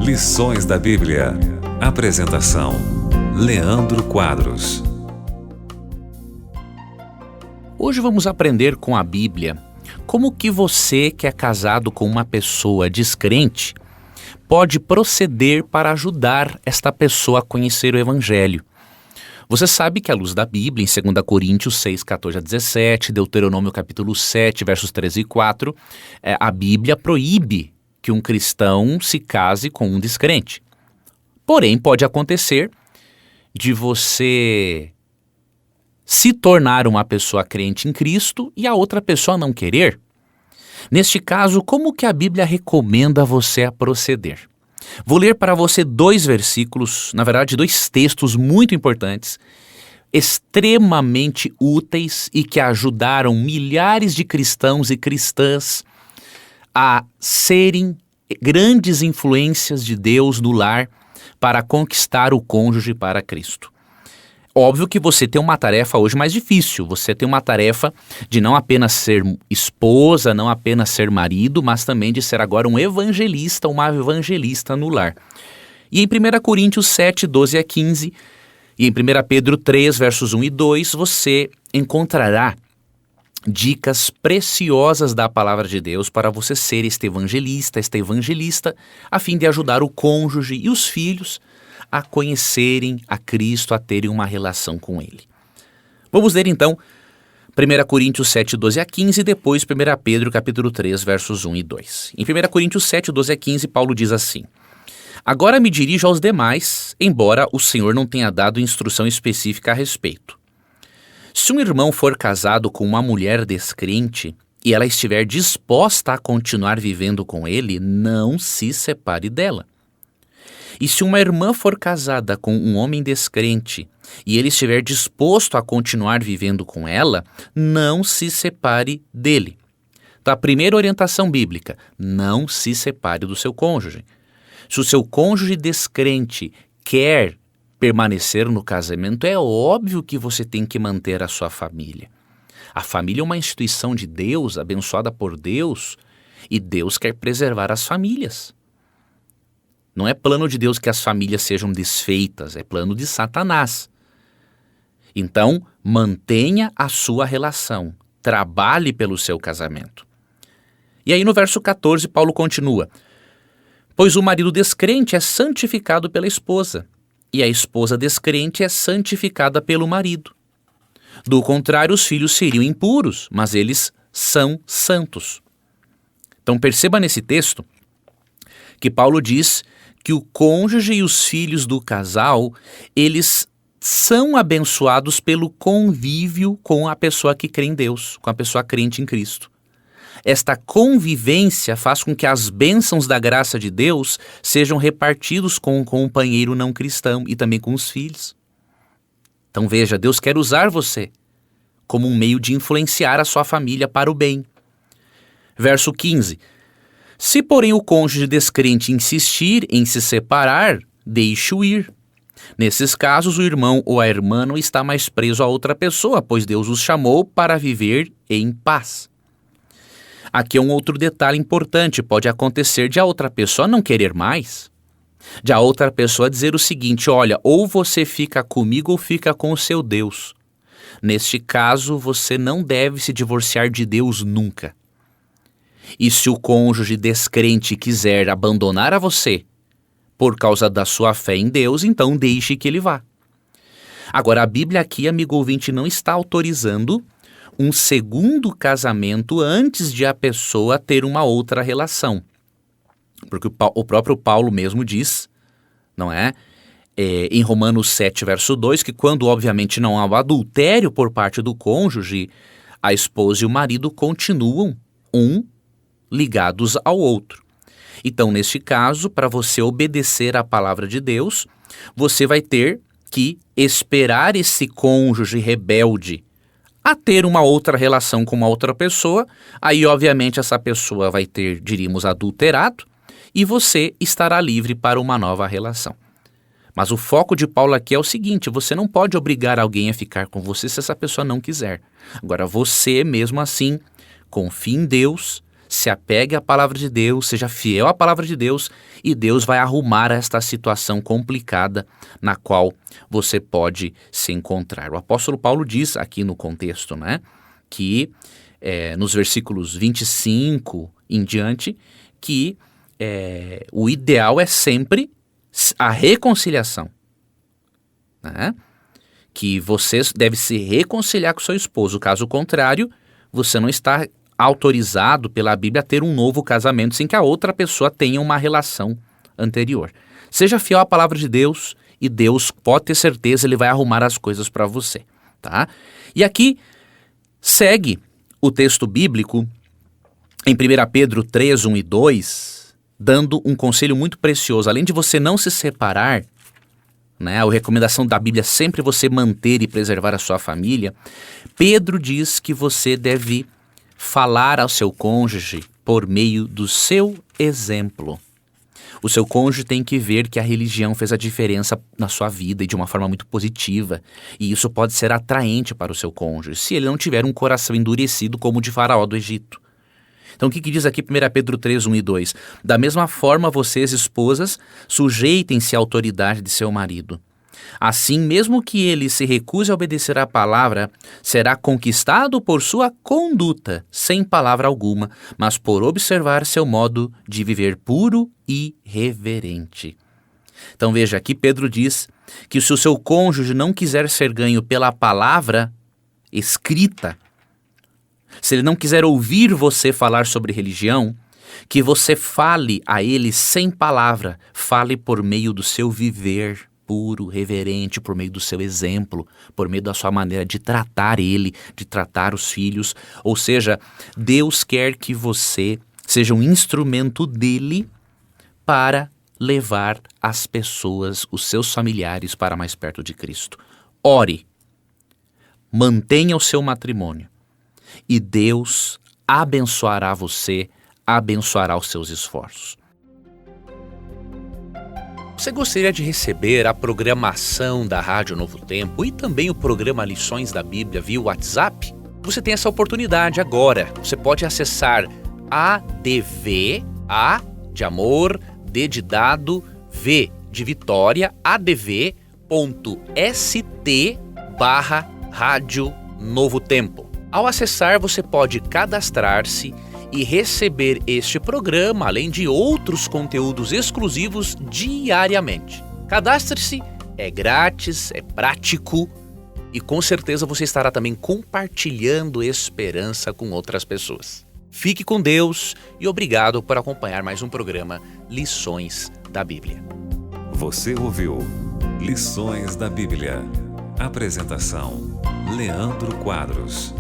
Lições da Bíblia. Apresentação: Leandro Quadros. Hoje vamos aprender com a Bíblia como que você, que é casado com uma pessoa descrente, pode proceder para ajudar esta pessoa a conhecer o Evangelho. Você sabe que à luz da Bíblia, em 2 Coríntios 6, 14 a 17, Deuteronômio capítulo 7, versos 13 e 4, a Bíblia proíbe que um cristão se case com um descrente. Porém, pode acontecer de você se tornar uma pessoa crente em Cristo e a outra pessoa não querer. Neste caso, como que a Bíblia recomenda você a proceder? Vou ler para você 2 versículos, na verdade 2 textos muito importantes, extremamente úteis e que ajudaram milhares de cristãos e cristãs a serem grandes influências de Deus no lar para conquistar o cônjuge para Cristo. Óbvio que você tem uma tarefa hoje mais difícil, você tem uma tarefa de não apenas ser esposa, não apenas ser marido, mas também de ser agora um evangelista, uma evangelista no lar. E em 1 Coríntios 7, 12 a 15, e em 1 Pedro 3, versos 1 e 2, você encontrará dicas preciosas da palavra de Deus para você ser este evangelista, esta evangelista, a fim de ajudar o cônjuge e os filhos a conhecerem a Cristo, a terem uma relação com Ele. Vamos ler então 1 Coríntios 7, 12 a 15 e depois 1 Pedro capítulo 3, versos 1 e 2. Em 1 Coríntios 7, 12 a 15, Paulo diz assim: Agora me dirijo aos demais, embora o Senhor não tenha dado instrução específica a respeito. Se um irmão for casado com uma mulher descrente e ela estiver disposta a continuar vivendo com ele, não se separe dela. E se uma irmã for casada com um homem descrente e ele estiver disposto a continuar vivendo com ela, não se separe dele. Então, a primeira orientação bíblica: não se separe do seu cônjuge. Se o seu cônjuge descrente quer permanecer no casamento, é óbvio que você tem que manter a sua família. A família é uma instituição de Deus, abençoada por Deus, e Deus quer preservar as famílias. Não é plano de Deus que as famílias sejam desfeitas, é plano de Satanás. Então, mantenha a sua relação, trabalhe pelo seu casamento. E aí no verso 14, Paulo continua: Pois o marido descrente é santificado pela esposa, e a esposa descrente é santificada pelo marido. Do contrário, os filhos seriam impuros, mas eles são santos. Então perceba nesse texto que Paulo diz que o cônjuge e os filhos do casal, eles são abençoados pelo convívio com a pessoa que crê em Deus, com a pessoa crente em Cristo. Esta convivência faz com que as bênçãos da graça de Deus sejam repartidos com o companheiro não cristão e também com os filhos. Então veja, Deus quer usar você como um meio de influenciar a sua família para o bem. Verso 15. Se, porém, o cônjuge descrente insistir em se separar, deixe-o ir. Nesses casos, o irmão ou a irmã não está mais preso a outra pessoa, pois Deus os chamou para viver em paz. Aqui é um outro detalhe importante. Pode acontecer de a outra pessoa não querer mais, de a outra pessoa dizer o seguinte: olha, ou você fica comigo ou fica com o seu Deus. Neste caso, você não deve se divorciar de Deus nunca. E se o cônjuge descrente quiser abandonar a você por causa da sua fé em Deus, então deixe que ele vá. Agora, a Bíblia aqui, amigo ouvinte, não está autorizando um segundo casamento antes de a pessoa ter uma outra relação. Porque o próprio Paulo mesmo diz, não é? Em Romanos 7, verso 2, que quando obviamente não há o adultério por parte do cônjuge, a esposa e o marido continuam ligados ao outro. Então, neste caso, para você obedecer à palavra de Deus, você vai ter que esperar esse cônjuge rebelde a ter uma outra relação com uma outra pessoa. Aí, obviamente, essa pessoa vai ter, diríamos, adulterado, e você estará livre para uma nova relação. Mas o foco de Paulo aqui é o seguinte: você não pode obrigar alguém a ficar com você se essa pessoa não quiser. Agora, você, mesmo assim, confie em Deus, se apegue à palavra de Deus, seja fiel à palavra de Deus, e Deus vai arrumar esta situação complicada na qual você pode se encontrar. O apóstolo Paulo diz aqui no contexto, né, que nos versículos 25 em diante, que o ideal é sempre a reconciliação, né? Que você deve se reconciliar com seu esposo. Caso contrário, você não está autorizado pela Bíblia a ter um novo casamento sem que a outra pessoa tenha uma relação anterior. Seja fiel à palavra de Deus e Deus, pode ter certeza, Ele vai arrumar as coisas para você, tá? E aqui segue o texto bíblico em 1 Pedro 3, 1 e 2, dando um conselho muito precioso. Além de você não se separar, né, a recomendação da Bíblia é sempre você manter e preservar a sua família. Pedro diz que você deve falar ao seu cônjuge por meio do seu exemplo. O seu cônjuge tem que ver que a religião fez a diferença na sua vida e de uma forma muito positiva. E isso pode ser atraente para o seu cônjuge, se ele não tiver um coração endurecido como o de Faraó do Egito. Então o que diz aqui 1 Pedro 3, 1 e 2? Da mesma forma, vocês, esposas, sujeitem-se à autoridade de seu marido. Assim, mesmo que ele se recuse a obedecer à palavra, será conquistado por sua conduta, sem palavra alguma, mas por observar seu modo de viver puro e reverente. Então veja, aqui Pedro diz que se o seu cônjuge não quiser ser ganho pela palavra escrita, se ele não quiser ouvir você falar sobre religião, que você fale a ele sem palavra, fale por meio do seu viver puro, reverente, por meio do seu exemplo, por meio da sua maneira de tratar ele, de tratar os filhos. Ou seja, Deus quer que você seja um instrumento dele para levar as pessoas, os seus familiares, para mais perto de Cristo. Ore, mantenha o seu matrimônio. E Deus abençoará você, abençoará os seus esforços. Você gostaria de receber a programação da Rádio Novo Tempo e também o programa Lições da Bíblia via WhatsApp? Você tem essa oportunidade agora. Você pode acessar ADV, A de amor, D de dado, V de Vitória, adv.st/Rádio Novo Tempo. Ao acessar, você pode cadastrar-se e receber este programa, além de outros conteúdos exclusivos diariamente. Cadastre-se, é grátis, é prático e com certeza você estará também compartilhando esperança com outras pessoas. Fique com Deus e obrigado por acompanhar mais um programa Lições da Bíblia. Você ouviu Lições da Bíblia. Apresentação: Leandro Quadros.